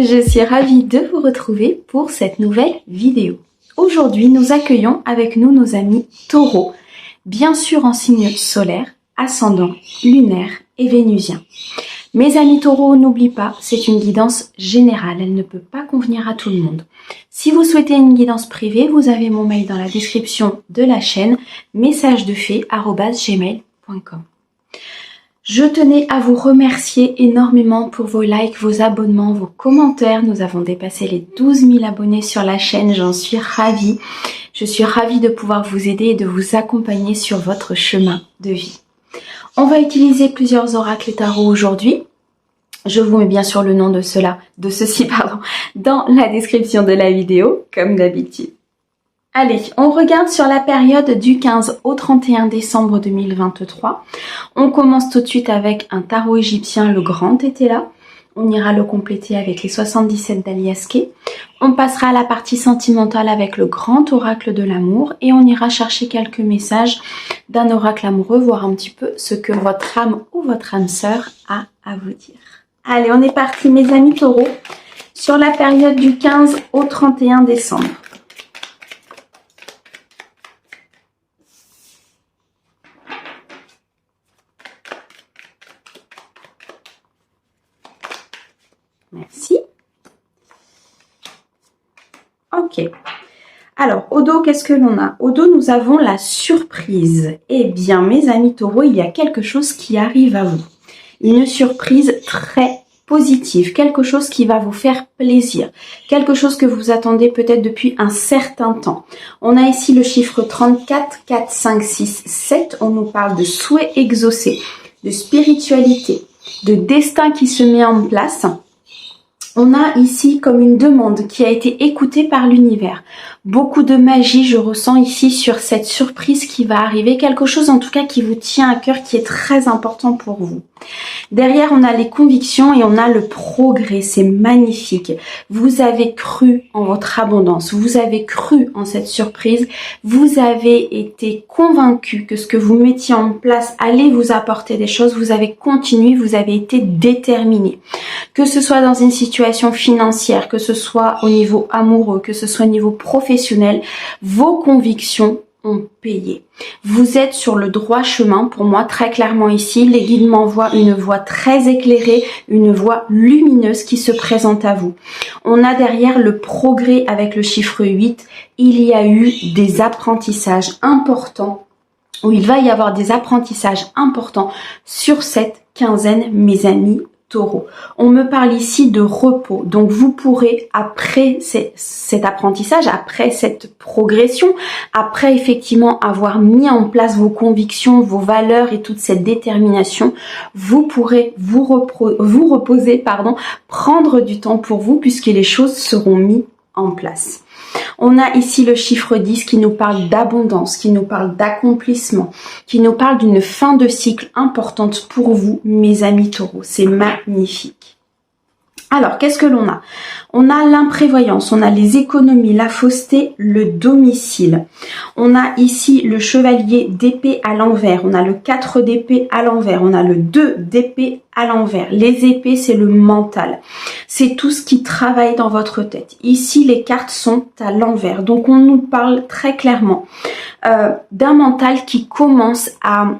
je suis ravie de vous retrouver pour cette nouvelle vidéo. Aujourd'hui, nous accueillons avec nous nos amis taureaux, bien sûr en signe solaire, ascendant, lunaire et vénusien. Mes amis taureaux, n'oubliez pas, c'est une guidance générale, elle ne peut pas convenir à tout le monde. Si vous souhaitez une guidance privée, vous avez mon mail dans la description de la chaîne, messagesdefée@gmail.com. Je tenais à vous remercier énormément pour vos likes, vos abonnements, vos commentaires. Nous avons dépassé les 12 000 abonnés sur la chaîne, j'en suis ravie. Je suis ravie de pouvoir vous aider et de vous accompagner sur votre chemin de vie. On va utiliser plusieurs oracles tarot aujourd'hui. Je vous mets bien sûr le nom de ceci, dans la description de la vidéo, comme d'habitude. Allez, on regarde sur la période du 15 au 31 décembre 2023. On commence tout de suite avec un tarot égyptien, le grand était là. On ira le compléter avec les 77 d'Aliaské. On passera à la partie sentimentale avec le grand oracle de l'amour et on ira chercher quelques messages d'un oracle amoureux, voir un petit peu ce que votre âme ou votre âme sœur a à vous dire. Allez, on est parti mes amis taureaux sur la période du 15 au 31 décembre. Merci. Ok. Alors, au dos, qu'est-ce que l'on a? Au dos, nous avons la surprise. Eh bien, mes amis taureaux, il y a quelque chose qui arrive à vous. Une surprise très positive. Quelque chose qui va vous faire plaisir. Quelque chose que vous attendez peut-être depuis un certain temps. On a ici le chiffre 34, 4, 5, 6, 7. On nous parle de souhaits exaucés, de spiritualité, de destin qui se met en place. On a ici comme une demande qui a été écoutée par l'univers. Beaucoup de magie, je ressens ici sur cette surprise qui va arriver. Quelque chose en tout cas qui vous tient à cœur, qui est très important pour vous. Derrière, on a les convictions et on a le progrès. C'est magnifique. Vous avez cru en votre abondance. Vous avez cru en cette surprise. Vous avez été convaincu que ce que vous mettiez en place allait vous apporter des choses. Vous avez continué, vous avez été déterminé. Que ce soit dans une situation financière, que ce soit au niveau amoureux, que ce soit au niveau professionnel, vos convictions ont payé. Vous êtes sur le droit chemin, pour moi très clairement ici. Les guides m'envoient une voie très éclairée, une voie lumineuse qui se présente à vous. On a derrière le progrès avec le chiffre 8. Il y a eu des apprentissages importants, ou il va y avoir des apprentissages importants sur cette quinzaine, mes amis taureau. On me parle ici de repos. Donc vous pourrez, après cet apprentissage, après cette progression, après effectivement avoir mis en place vos convictions, vos valeurs et toute cette détermination, vous pourrez vous reposer, prendre du temps pour vous puisque les choses seront mises en place. On a ici le chiffre 10 qui nous parle d'abondance, qui nous parle d'accomplissement, qui nous parle d'une fin de cycle importante pour vous, mes amis taureaux. C'est magnifique. Alors, qu'est-ce que l'on a? On a l'imprévoyance, on a les économies, la fausseté, le domicile. On a ici le chevalier d'épée à l'envers, on a le 4 d'épée à l'envers, on a le 2 d'épée à l'envers. Les épées, c'est le mental. C'est tout ce qui travaille dans votre tête. Ici, les cartes sont à l'envers. Donc, on nous parle très clairement d'un mental qui commence à...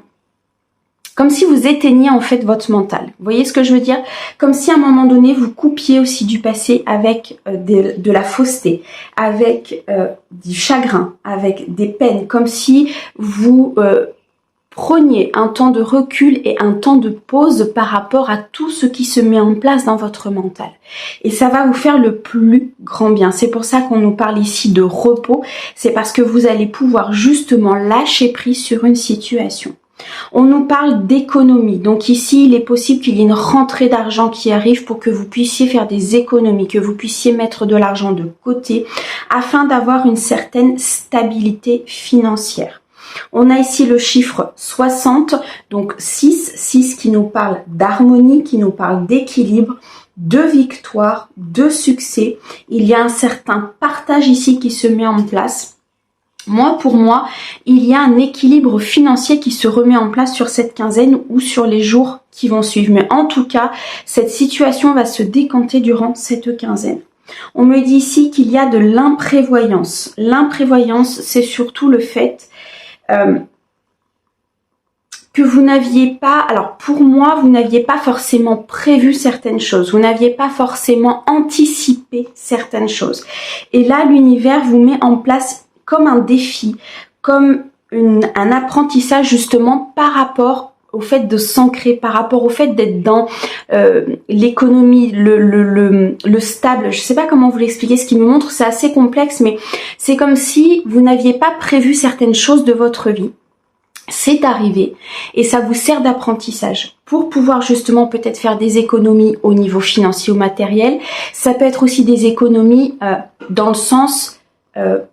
Comme si vous éteigniez en fait votre mental. Vous voyez ce que je veux dire? Comme si à un moment donné, vous coupiez aussi du passé avec de la fausseté, avec du chagrin, avec des peines. Comme si vous preniez un temps de recul et un temps de pause par rapport à tout ce qui se met en place dans votre mental. Et ça va vous faire le plus grand bien. C'est pour ça qu'on nous parle ici de repos. C'est parce que vous allez pouvoir justement lâcher prise sur une situation. On nous parle d'économie, donc ici il est possible qu'il y ait une rentrée d'argent qui arrive pour que vous puissiez faire des économies, que vous puissiez mettre de l'argent de côté afin d'avoir une certaine stabilité financière. On a ici le chiffre 60, donc 6 qui nous parle d'harmonie, qui nous parle d'équilibre, de victoire, de succès. Il y a un certain partage ici qui se met en place. Pour moi, il y a un équilibre financier qui se remet en place sur cette quinzaine ou sur les jours qui vont suivre. Mais en tout cas, cette situation va se décanter durant cette quinzaine. On me dit ici qu'il y a de l'imprévoyance. L'imprévoyance, c'est surtout le fait que vous n'aviez pas, alors pour moi, vous n'aviez pas forcément prévu certaines choses. Vous n'aviez pas forcément anticipé certaines choses. Et là, l'univers vous met en place comme un défi, comme un apprentissage justement par rapport au fait de s'ancrer, par rapport au fait d'être dans l'économie, le stable. Je sais pas comment vous l'expliquer, ce qui me montre, c'est assez complexe, mais c'est comme si vous n'aviez pas prévu certaines choses de votre vie. C'est arrivé et ça vous sert d'apprentissage pour pouvoir justement peut-être faire des économies au niveau financier ou matériel. Ça peut être aussi des économies dans le sens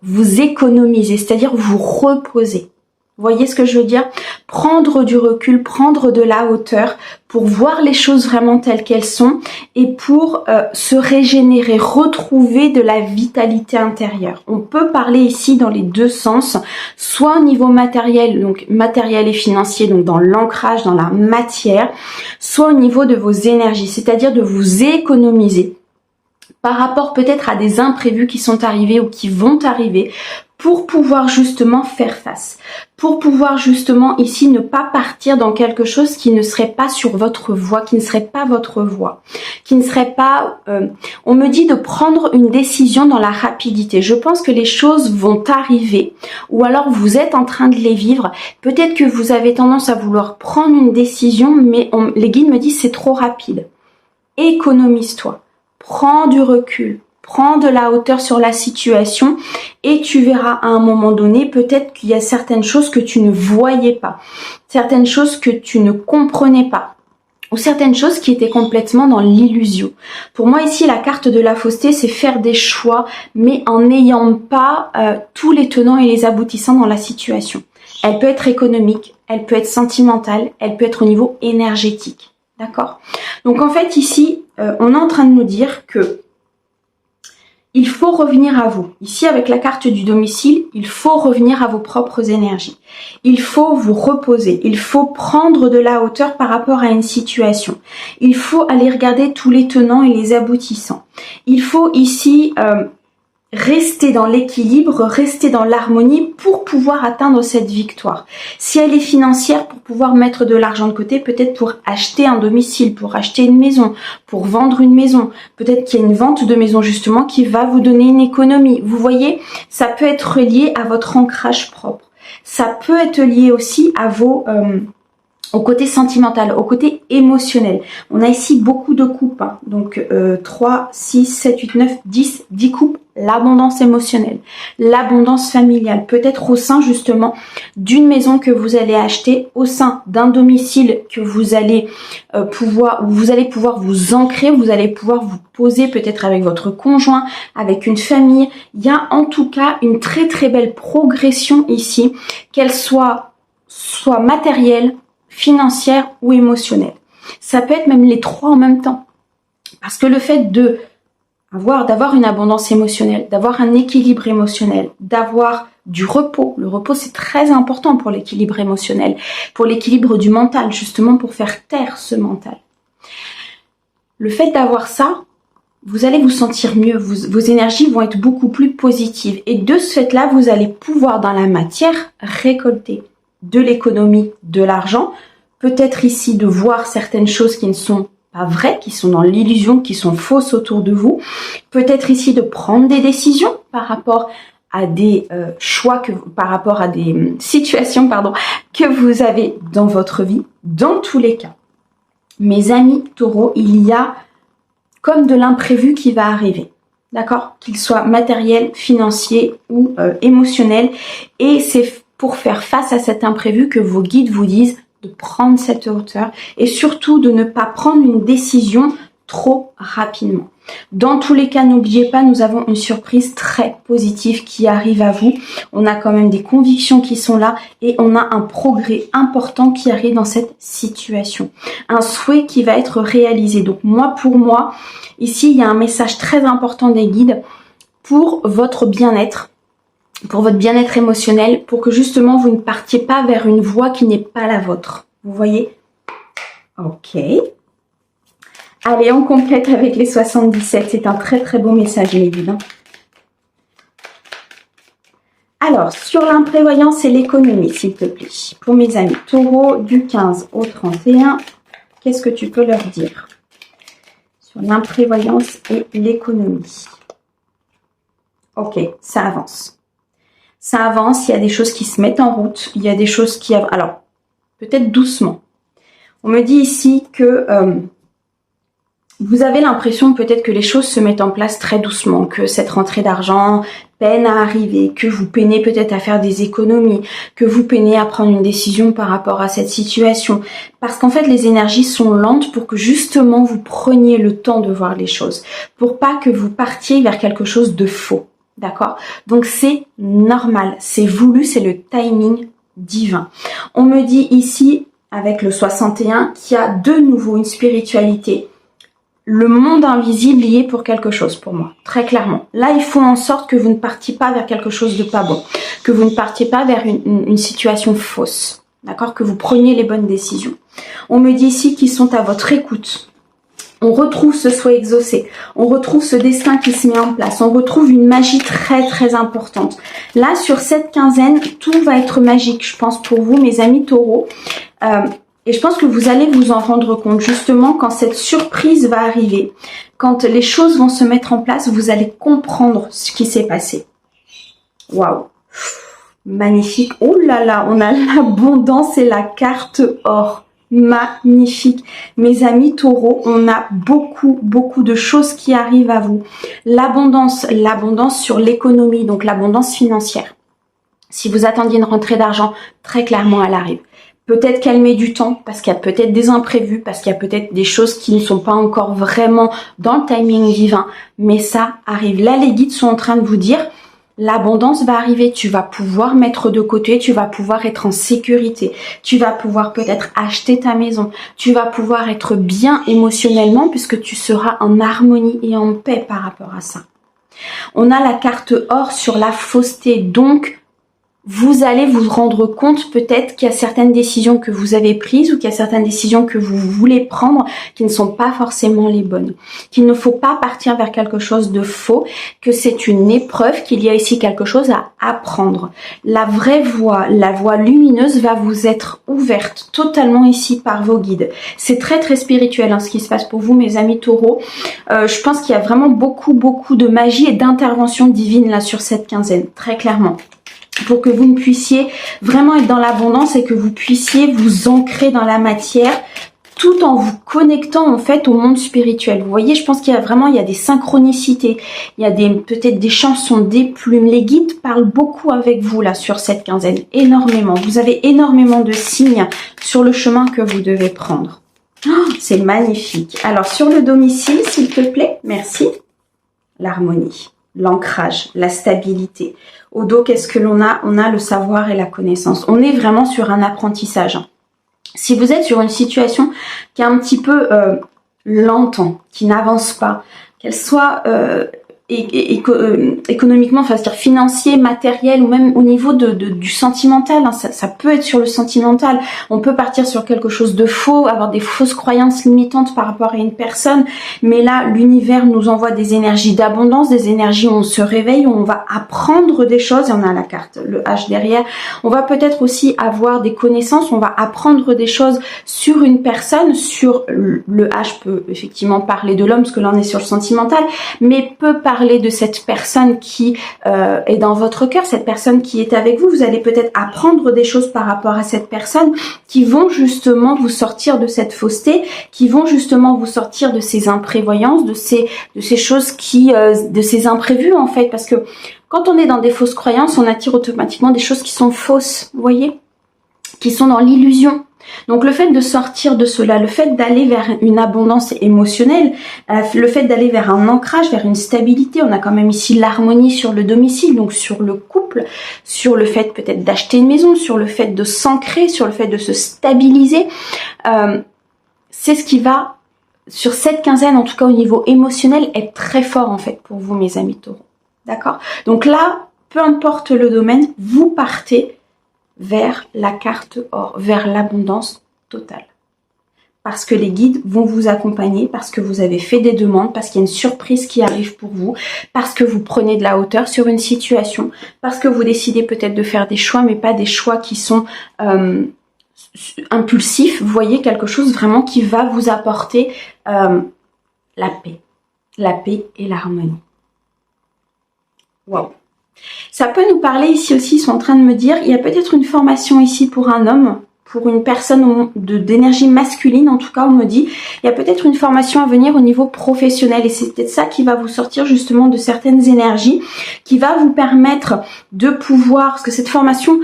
vous économisez, c'est-à-dire vous reposez. Vous voyez ce que je veux dire? Prendre du recul, prendre de la hauteur pour voir les choses vraiment telles qu'elles sont et pour se régénérer, retrouver de la vitalité intérieure. On peut parler ici dans les deux sens, soit au niveau matériel, donc matériel et financier, donc dans l'ancrage, dans la matière, soit au niveau de vos énergies, c'est-à-dire de vous économiser par rapport peut-être à des imprévus qui sont arrivés ou qui vont arriver pour pouvoir justement faire face, pour pouvoir justement ici ne pas partir dans quelque chose qui ne serait pas sur votre voie, qui ne serait pas votre voie, qui ne serait pas... on me dit de prendre une décision dans la rapidité. Je pense que les choses vont arriver ou alors vous êtes en train de les vivre. Peut-être que vous avez tendance à vouloir prendre une décision, mais les guides me disent c'est trop rapide. Économise-toi. Prends du recul, prends de la hauteur sur la situation et tu verras à un moment donné peut-être qu'il y a certaines choses que tu ne voyais pas, certaines choses que tu ne comprenais pas ou certaines choses qui étaient complètement dans l'illusion. Pour moi ici la carte de la fausseté c'est faire des choix mais en n'ayant pas tous les tenants et les aboutissants dans la situation. Elle peut être économique, elle peut être sentimentale, elle peut être au niveau énergétique. D'accord? Donc en fait ici, on est en train de nous dire que il faut revenir à vous. Ici avec la carte du domicile, il faut revenir à vos propres énergies. Il faut vous reposer. Il faut prendre de la hauteur par rapport à une situation. Il faut aller regarder tous les tenants et les aboutissants. Il faut ici... rester dans l'équilibre, rester dans l'harmonie pour pouvoir atteindre cette victoire. Si elle est financière, pour pouvoir mettre de l'argent de côté, peut-être pour acheter un domicile, pour acheter une maison, pour vendre une maison. Peut-être qu'il y a une vente de maison justement qui va vous donner une économie. Vous voyez, ça peut être lié à votre ancrage propre. Ça peut être lié aussi à vos... au côté sentimental, au côté émotionnel. On a ici beaucoup de coupes, hein. Donc 3, 6, 7, 8, 9, 10, 10 coupes. L'abondance émotionnelle, l'abondance familiale, peut-être au sein justement d'une maison que vous allez acheter, au sein d'un domicile que vous allez pouvoir vous ancrer, vous allez pouvoir vous poser peut-être avec votre conjoint, avec une famille. Il y a en tout cas une très très belle progression ici, qu'elle soit matérielle, financière ou émotionnelle. Ça peut être même les trois en même temps. Parce que le fait d'avoir une abondance émotionnelle, d'avoir un équilibre émotionnel, d'avoir du repos. Le repos, c'est très important pour l'équilibre émotionnel, pour l'équilibre du mental, justement pour faire taire ce mental. Le fait d'avoir ça, vous allez vous sentir mieux, vos énergies vont être beaucoup plus positives. Et de ce fait-là, vous allez pouvoir, dans la matière, récolter de l'économie, de l'argent. Peut-être ici de voir certaines choses qui ne sont pas vraies, qui sont dans l'illusion, qui sont fausses autour de vous. Peut-être ici de prendre des décisions par rapport à des choix, par rapport à des situations que vous avez dans votre vie, dans tous les cas. Mes amis taureaux, il y a comme de l'imprévu qui va arriver. D'accord? Qu'il soit matériel, financier ou émotionnel. Et c'est pour faire face à cet imprévu que vos guides vous disent de prendre cette hauteur et surtout de ne pas prendre une décision trop rapidement. Dans tous les cas, n'oubliez pas, nous avons une surprise très positive qui arrive à vous. On a quand même des convictions qui sont là et on a un progrès important qui arrive dans cette situation. Un souhait qui va être réalisé. Donc pour moi, ici, il y a un message très important des guides pour votre bien-être. pour votre bien-être émotionnel, pour que justement vous ne partiez pas vers une voie qui n'est pas la vôtre. Vous voyez? Ok. Allez, on complète avec les 77. C'est un très très beau message, mes guides. Alors, sur l'imprévoyance et l'économie, s'il te plaît, pour mes amis taureaux, du 15 au 31, qu'est-ce que tu peux leur dire sur l'imprévoyance et l'économie? Ok, ça avance. Ça avance, il y a des choses qui se mettent en route, il y a des choses qui... Alors, peut-être doucement. On me dit ici que vous avez l'impression peut-être que les choses se mettent en place très doucement, que cette rentrée d'argent peine à arriver, que vous peinez peut-être à faire des économies, que vous peinez à prendre une décision par rapport à cette situation. Parce qu'en fait, les énergies sont lentes pour que justement vous preniez le temps de voir les choses, pour pas que vous partiez vers quelque chose de faux. D'accord? Donc c'est normal, c'est voulu, c'est le timing divin. On me dit ici, avec le 61, qu'il y a de nouveau une spiritualité. Le monde invisible lié pour quelque chose pour moi, très clairement. Là, il faut en sorte que vous ne partiez pas vers quelque chose de pas bon, que vous ne partiez pas vers une situation fausse, d'accord? Que vous preniez les bonnes décisions. On me dit ici qu'ils sont à votre écoute. On retrouve ce souhait exaucé, on retrouve ce destin qui se met en place, on retrouve une magie très très importante. Là, sur cette quinzaine, tout va être magique, je pense, pour vous, mes amis taureaux. Et je pense que vous allez vous en rendre compte justement quand cette surprise va arriver, quand les choses vont se mettre en place, vous allez comprendre ce qui s'est passé. Waouh! Magnifique! Oh là là, on a l'abondance et la carte or. Magnifique! Mes amis taureaux, on a beaucoup de choses qui arrivent à vous. L'abondance sur l'économie, donc l'abondance financière. Si vous attendiez une rentrée d'argent, très clairement elle arrive. Peut-être qu'elle met du temps, parce qu'il y a peut-être des imprévus, parce qu'il y a peut-être des choses qui ne sont pas encore vraiment dans le timing divin, mais ça arrive. Là, les guides sont en train de vous dire, l'abondance va arriver, tu vas pouvoir mettre de côté, tu vas pouvoir être en sécurité, tu vas pouvoir peut-être acheter ta maison, tu vas pouvoir être bien émotionnellement, puisque tu seras en harmonie et en paix par rapport à ça. On a la carte or sur la fausseté, donc vous allez vous rendre compte peut-être qu'il y a certaines décisions que vous avez prises ou qu'il y a certaines décisions que vous voulez prendre qui ne sont pas forcément les bonnes. Qu'il ne faut pas partir vers quelque chose de faux, que c'est une épreuve, qu'il y a ici quelque chose à apprendre. La vraie voie, la voie lumineuse va vous être ouverte totalement ici par vos guides. C'est très très spirituel hein, ce qui se passe pour vous mes amis taureaux. Je pense qu'il y a vraiment beaucoup de magie et d'intervention divine là sur cette quinzaine, très clairement. Pour que vous ne puissiez vraiment être dans l'abondance et que vous puissiez vous ancrer dans la matière tout en vous connectant en fait au monde spirituel. Vous voyez, je pense qu'il y a des synchronicités, il y a peut-être des chansons, des plumes. Les guides parlent beaucoup avec vous là sur cette quinzaine, énormément. Vous avez énormément de signes sur le chemin que vous devez prendre. Oh, c'est magnifique. Alors sur le domicile, s'il te plaît, merci. L'harmonie, l'ancrage, la stabilité. Au dos, qu'est-ce que l'on a? On a le savoir et la connaissance. On est vraiment sur un apprentissage. Si vous êtes sur une situation qui est un petit peu lente, qui n'avance pas, qu'elle soit économiquement, enfin c'est-à-dire financier, matériel ou même au niveau du sentimental, hein, ça peut être sur le sentimental, on peut partir sur quelque chose de faux, avoir des fausses croyances limitantes par rapport à une personne, mais là l'univers nous envoie des énergies d'abondance, des énergies où on se réveille, où on va apprendre des choses, et on a la carte, le H derrière, on va peut-être aussi avoir des connaissances, on va apprendre des choses sur une personne, sur le H peut effectivement parler de l'homme, parce que là on est sur le sentimental, mais peut parler de cette personne qui est dans votre cœur, cette personne qui est avec vous. Vous allez peut-être apprendre des choses par rapport à cette personne qui vont justement vous sortir de cette fausseté, qui vont justement vous sortir de ces imprévoyances, de ces choses de ces imprévus en fait, parce que quand on est dans des fausses croyances, on attire automatiquement des choses qui sont fausses, vous voyez, qui sont dans l'illusion. Donc le fait de sortir de cela, le fait d'aller vers une abondance émotionnelle, le fait d'aller vers un ancrage, vers une stabilité, on a quand même ici l'harmonie sur le domicile, donc sur le couple, sur le fait peut-être d'acheter une maison, sur le fait de s'ancrer, sur le fait de se stabiliser, c'est ce qui va, sur cette quinzaine en tout cas au niveau émotionnel, être très fort en fait pour vous mes amis taureaux. D'accord? Donc là, peu importe le domaine, vous partez vers la carte or, vers l'abondance totale. Parce que les guides vont vous accompagner, parce que vous avez fait des demandes, parce qu'il y a une surprise qui arrive pour vous, parce que vous prenez de la hauteur sur une situation, parce que vous décidez peut-être de faire des choix, mais pas des choix qui sont impulsifs. Vous voyez, quelque chose vraiment qui va vous apporter la paix et l'harmonie. Waouh! Ça peut nous parler ici aussi, ils sont en train de me dire, il y a peut-être une formation ici pour un homme, pour une personne d'énergie masculine, en tout cas on me dit, il y a peut-être une formation à venir au niveau professionnel et c'est peut-être ça qui va vous sortir justement de certaines énergies, qui va vous permettre de pouvoir, parce que cette formation,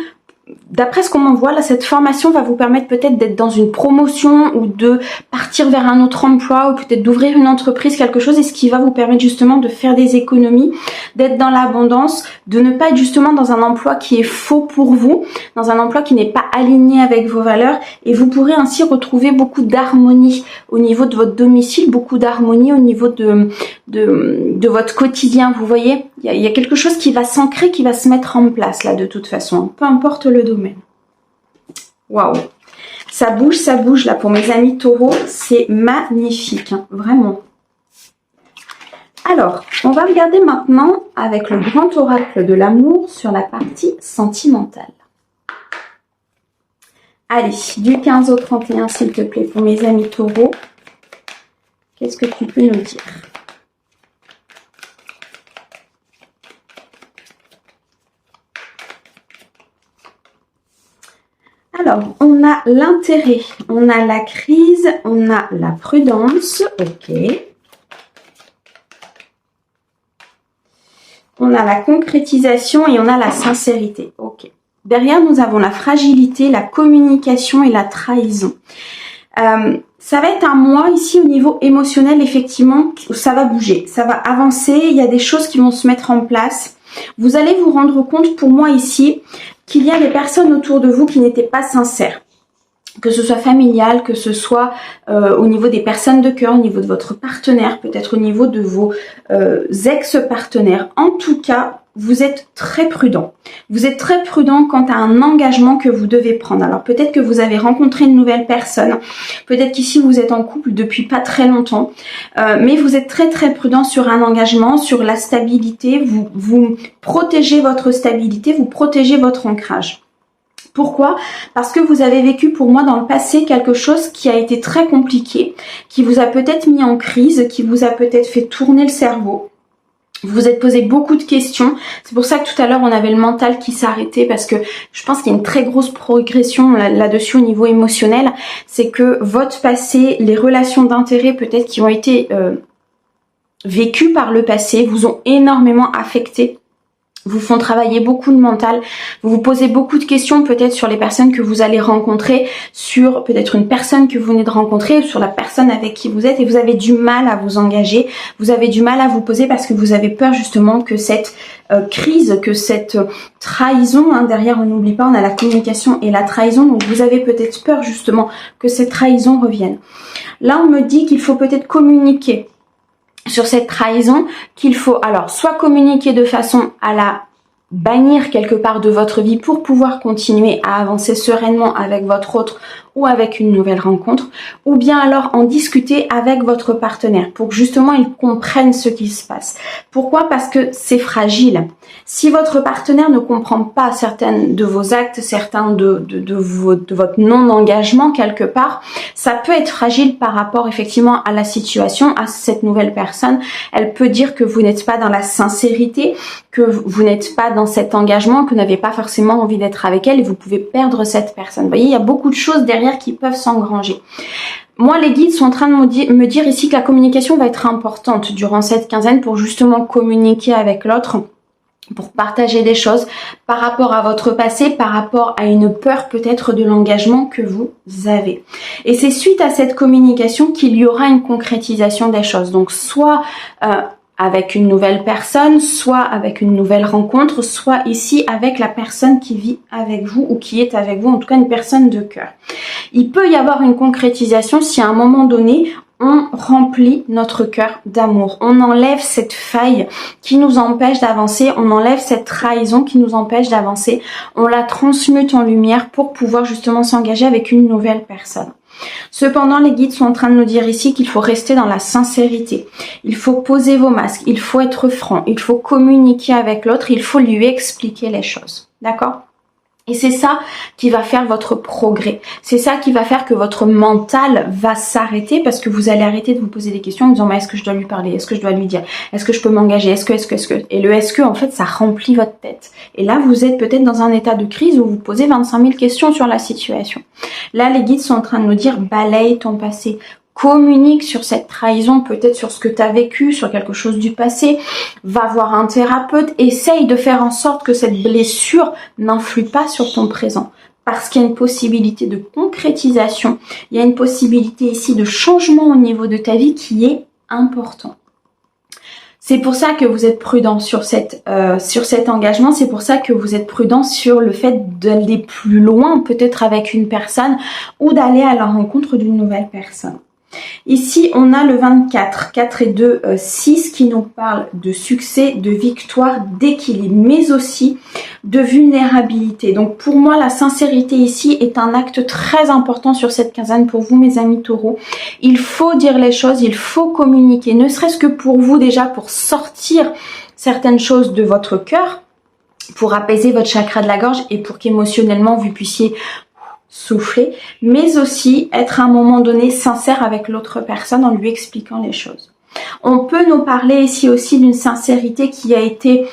d'après ce qu'on m'envoie là, cette formation va vous permettre peut-être d'être dans une promotion ou de partir vers un autre emploi ou peut-être d'ouvrir une entreprise, quelque chose, et ce qui va vous permettre justement de faire des économies, d'être dans l'abondance, de ne pas être justement dans un emploi qui est faux pour vous, dans un emploi qui n'est pas aligné avec vos valeurs, et vous pourrez ainsi retrouver beaucoup d'harmonie au niveau de votre domicile, beaucoup d'harmonie au niveau de votre quotidien. Vous voyez, il y a quelque chose qui va s'ancrer, qui va se mettre en place là de toute façon, peu importe le domaine. Waouh, ça bouge là pour mes amis taureaux, c'est magnifique, hein, vraiment. Alors, on va regarder maintenant avec le grand oracle de l'amour sur la partie sentimentale. Allez, du 15 au 31 s'il te plaît pour mes amis taureaux, qu'est-ce que tu peux nous dire ? Alors, on a l'intérêt, on a la crise, on a la prudence, ok. On a la concrétisation et on a la sincérité, ok. Derrière, nous avons la fragilité, la communication et la trahison. Ça va être un mois ici au niveau émotionnel, effectivement, où ça va bouger, ça va avancer, il y a des choses qui vont se mettre en place. Vous allez vous rendre compte, pour moi ici, qu'il y a des personnes autour de vous qui n'étaient pas sincères. Que ce soit familial, que ce soit au niveau des personnes de cœur, au niveau de votre partenaire, peut-être au niveau de vos ex-partenaires. En tout cas, vous êtes très prudent. Vous êtes très prudent quant à un engagement que vous devez prendre. Alors peut-être que vous avez rencontré une nouvelle personne. Peut-être qu'ici vous êtes en couple depuis pas très longtemps. Mais vous êtes très très prudent sur un engagement, sur la stabilité. Vous protégez votre stabilité, vous protégez votre ancrage. Pourquoi? Parce que vous avez vécu pour moi dans le passé quelque chose qui a été très compliqué, qui vous a peut-être mis en crise, qui vous a peut-être fait tourner le cerveau. Vous vous êtes posé beaucoup de questions. C'est pour ça que tout à l'heure on avait le mental qui s'arrêtait, parce que je pense qu'il y a une très grosse progression là-dessus au niveau émotionnel. C'est que votre passé, les relations d'intérêt peut-être qui ont été vécues par le passé, vous ont énormément affecté. Vous font travailler beaucoup de mental, vous vous posez beaucoup de questions peut-être sur les personnes que vous allez rencontrer, sur peut-être une personne que vous venez de rencontrer, sur la personne avec qui vous êtes, et vous avez du mal à vous engager, vous avez du mal à vous poser parce que vous avez peur justement que cette crise, que cette trahison, hein, derrière on n'oublie pas, on a la communication et la trahison, donc vous avez peut-être peur justement que cette trahison revienne. Là on me dit qu'il faut peut-être communiquer sur cette trahison, qu'il faut alors soit communiquer de façon à la bannir quelque part de votre vie pour pouvoir continuer à avancer sereinement avec votre autre ou avec une nouvelle rencontre, ou bien alors en discuter avec votre partenaire pour que justement il comprenne ce qui se passe. Pourquoi? Parce que c'est fragile. Si votre partenaire ne comprend pas certains de vos actes, certains de votre non-engagement quelque part, ça peut être fragile par rapport effectivement à la situation, à cette nouvelle personne. Elle peut dire que vous n'êtes pas dans la sincérité, que vous n'êtes pas dans cet engagement, que vous n'avez pas forcément envie d'être avec elle et vous pouvez perdre cette personne. Vous voyez, il y a beaucoup de choses derrière qui peuvent s'engranger. Moi, les guides sont en train de me dire ici que la communication va être importante durant cette quinzaine pour justement communiquer avec l'autre, pour partager des choses par rapport à votre passé, par rapport à une peur peut-être de l'engagement que vous avez. Et c'est suite à cette communication qu'il y aura une concrétisation des choses. Donc soit avec une nouvelle personne, soit avec une nouvelle rencontre, soit ici avec la personne qui vit avec vous ou qui est avec vous, en tout cas une personne de cœur. Il peut y avoir une concrétisation si à un moment donné, on remplit notre cœur d'amour. On enlève cette faille qui nous empêche d'avancer. On enlève cette trahison qui nous empêche d'avancer. On la transmute en lumière pour pouvoir justement s'engager avec une nouvelle personne. Cependant, les guides sont en train de nous dire ici qu'il faut rester dans la sincérité. Il faut poser vos masques. Il faut être franc. Il faut communiquer avec l'autre. Il faut lui expliquer les choses. D'accord ? Et c'est ça qui va faire votre progrès. C'est ça qui va faire que votre mental va s'arrêter parce que vous allez arrêter de vous poser des questions en disant, mais est-ce que je dois lui parler? Est-ce que je dois lui dire? Est-ce que je peux m'engager? Est-ce que? Et le est-ce que, en fait, ça remplit votre tête. Et là, vous êtes peut-être dans un état de crise où vous posez 25 000 questions sur la situation. Là, les guides sont en train de nous dire, balaye ton passé. Communique sur cette trahison, peut-être sur ce que tu as vécu, sur quelque chose du passé, va voir un thérapeute, essaye de faire en sorte que cette blessure n'influe pas sur ton présent. Parce qu'il y a une possibilité de concrétisation, il y a une possibilité ici de changement au niveau de ta vie qui est important. C'est pour ça que vous êtes prudent sur cet engagement, c'est pour ça que vous êtes prudent sur le fait d'aller plus loin, peut-être avec une personne, ou d'aller à la rencontre d'une nouvelle personne. Ici, on a le 24, 4 et 2, 6 qui nous parle de succès, de victoire, d'équilibre, mais aussi de vulnérabilité. Donc pour moi, la sincérité ici est un acte très important sur cette quinzaine pour vous, mes amis taureaux. Il faut dire les choses, il faut communiquer, ne serait-ce que pour vous déjà, pour sortir certaines choses de votre cœur, pour apaiser votre chakra de la gorge et pour qu'émotionnellement vous puissiez souffler, mais aussi être à un moment donné sincère avec l'autre personne en lui expliquant les choses. On peut nous parler ici aussi d'une sincérité qui a été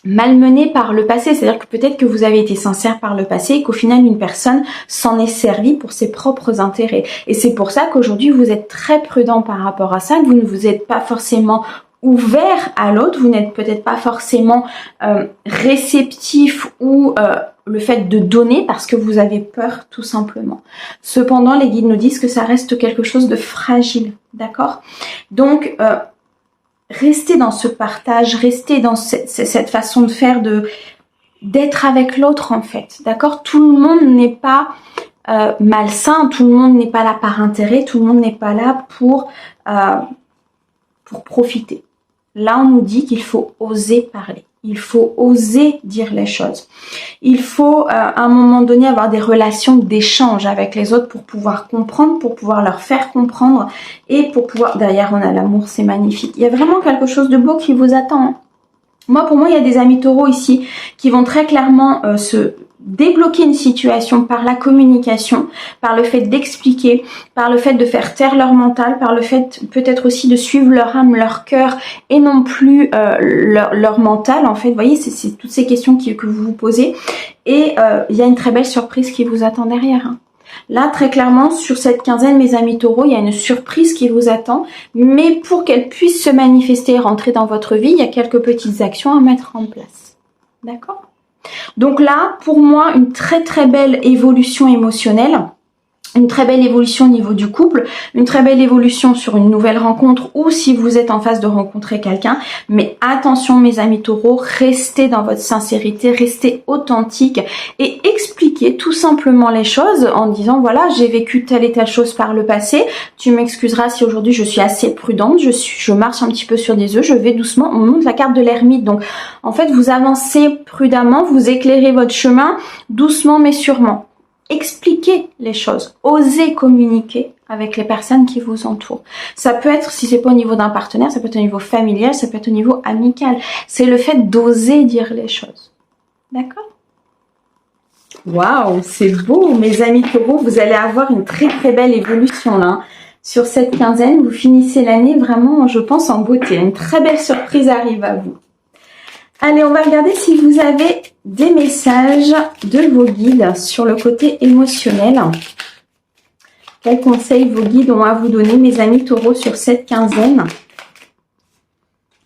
malmenée par le passé, c'est-à-dire que peut-être que vous avez été sincère par le passé et qu'au final une personne s'en est servie pour ses propres intérêts. Et c'est pour ça qu'aujourd'hui vous êtes très prudent par rapport à ça, que vous ne vous êtes pas forcément ouvert à l'autre, vous n'êtes peut-être pas forcément réceptif ou le fait de donner parce que vous avez peur tout simplement. Cependant, les guides nous disent que ça reste quelque chose de fragile, d'accord? Donc, restez dans ce partage, restez dans cette façon de faire, d'être avec l'autre en fait, d'accord? Tout le monde n'est pas malsain, tout le monde n'est pas là par intérêt, tout le monde n'est pas là pour profiter. Là, on nous dit qu'il faut oser parler. Il faut oser dire les choses. Il faut, à un moment donné, avoir des relations d'échange avec les autres pour pouvoir comprendre, pour pouvoir leur faire comprendre et pour pouvoir... Derrière, on a l'amour, c'est magnifique. Il y a vraiment quelque chose de beau qui vous attend. Hein. Pour moi, il y a des amis taureaux ici qui vont très clairement se débloquer une situation par la communication, par le fait d'expliquer, par le fait de faire taire leur mental, par le fait peut-être aussi de suivre leur âme, leur cœur et non plus leur mental. En fait, vous voyez, c'est toutes ces questions que vous vous posez et il y a une très belle surprise qui vous attend derrière. Hein. Là, très clairement, sur cette quinzaine, mes amis taureaux, il y a une surprise qui vous attend, mais pour qu'elle puisse se manifester et rentrer dans votre vie, il y a quelques petites actions à mettre en place. D'accord ? Donc là, pour moi, une très très belle évolution émotionnelle, une très belle évolution au niveau du couple, une très belle évolution sur une nouvelle rencontre ou si vous êtes en phase de rencontrer quelqu'un. Mais attention mes amis taureaux, restez dans votre sincérité, restez authentique et expliquez tout simplement les choses en disant voilà, j'ai vécu telle et telle chose par le passé, tu m'excuseras si aujourd'hui je suis assez prudente, je marche un petit peu sur des œufs, je vais doucement, on monte la carte de l'ermite. Donc en fait vous avancez prudemment, vous éclairez votre chemin doucement mais sûrement. Expliquez les choses, osez communiquer avec les personnes qui vous entourent. Ça peut être, si c'est pas au niveau d'un partenaire, ça peut être au niveau familial, ça peut être au niveau amical. C'est le fait d'oser dire les choses. D'accord ? Waouh, c'est beau, mes amis taureaux, vous allez avoir une très très belle évolution là. Hein. Sur cette quinzaine, vous finissez l'année vraiment, je pense, en beauté. Une très belle surprise arrive à vous. Allez, on va regarder si vous avez des messages de vos guides sur le côté émotionnel. Quels conseils vos guides ont à vous donner, mes amis taureaux, sur cette quinzaine?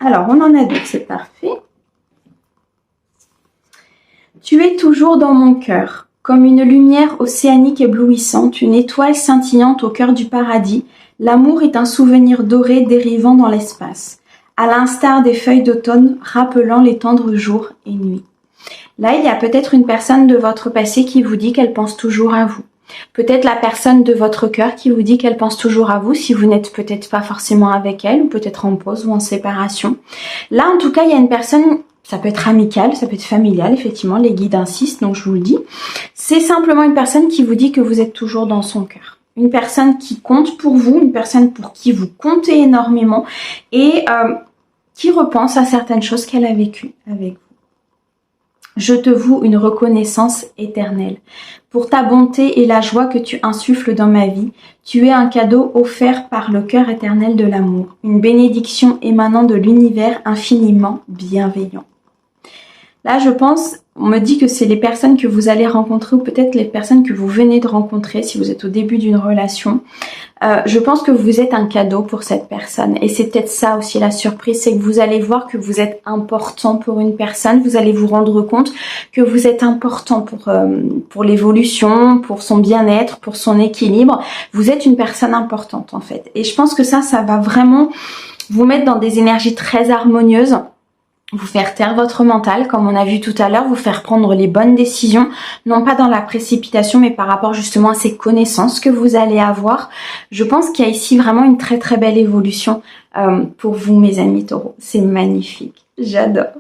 Alors, on en a deux, c'est parfait. Tu es toujours dans mon cœur, comme une lumière océanique éblouissante, une étoile scintillante au cœur du paradis. L'amour est un souvenir doré dérivant dans l'espace, à l'instar des feuilles d'automne rappelant les tendres jours et nuits. Là, il y a peut-être une personne de votre passé qui vous dit qu'elle pense toujours à vous. Peut-être la personne de votre cœur qui vous dit qu'elle pense toujours à vous si vous n'êtes peut-être pas forcément avec elle ou peut-être en pause ou en séparation. Là, en tout cas, il y a une personne, ça peut être amical, ça peut être familial, effectivement, les guides insistent, donc je vous le dis. C'est simplement une personne qui vous dit que vous êtes toujours dans son cœur. Une personne qui compte pour vous, une personne pour qui vous comptez énormément et qui repense à certaines choses qu'elle a vécues avec vous. Je te voue une reconnaissance éternelle. Pour ta bonté et la joie que tu insuffles dans ma vie, tu es un cadeau offert par le cœur éternel de l'amour, une bénédiction émanant de l'univers infiniment bienveillant. Là, je pense, on me dit que c'est les personnes que vous allez rencontrer ou peut-être les personnes que vous venez de rencontrer si vous êtes au début d'une relation. Je pense que vous êtes un cadeau pour cette personne et c'est peut-être ça aussi la surprise, c'est que vous allez voir que vous êtes important pour une personne, vous allez vous rendre compte que vous êtes important pour l'évolution, pour son bien-être, pour son équilibre. Vous êtes une personne importante en fait et je pense que ça va vraiment vous mettre dans des énergies très harmonieuses. Vous faire taire votre mental, comme on a vu tout à l'heure, vous faire prendre les bonnes décisions, non pas dans la précipitation, mais par rapport justement à ces connaissances que vous allez avoir. Je pense qu'il y a ici vraiment une très très belle évolution pour vous, mes amis taureaux. C'est magnifique, j'adore.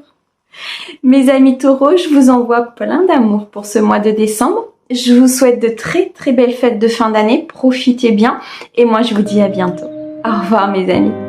Mes amis taureaux, je vous envoie plein d'amour pour ce mois de décembre. Je vous souhaite de très très belles fêtes de fin d'année, profitez bien et moi je vous dis à bientôt. Au revoir mes amis.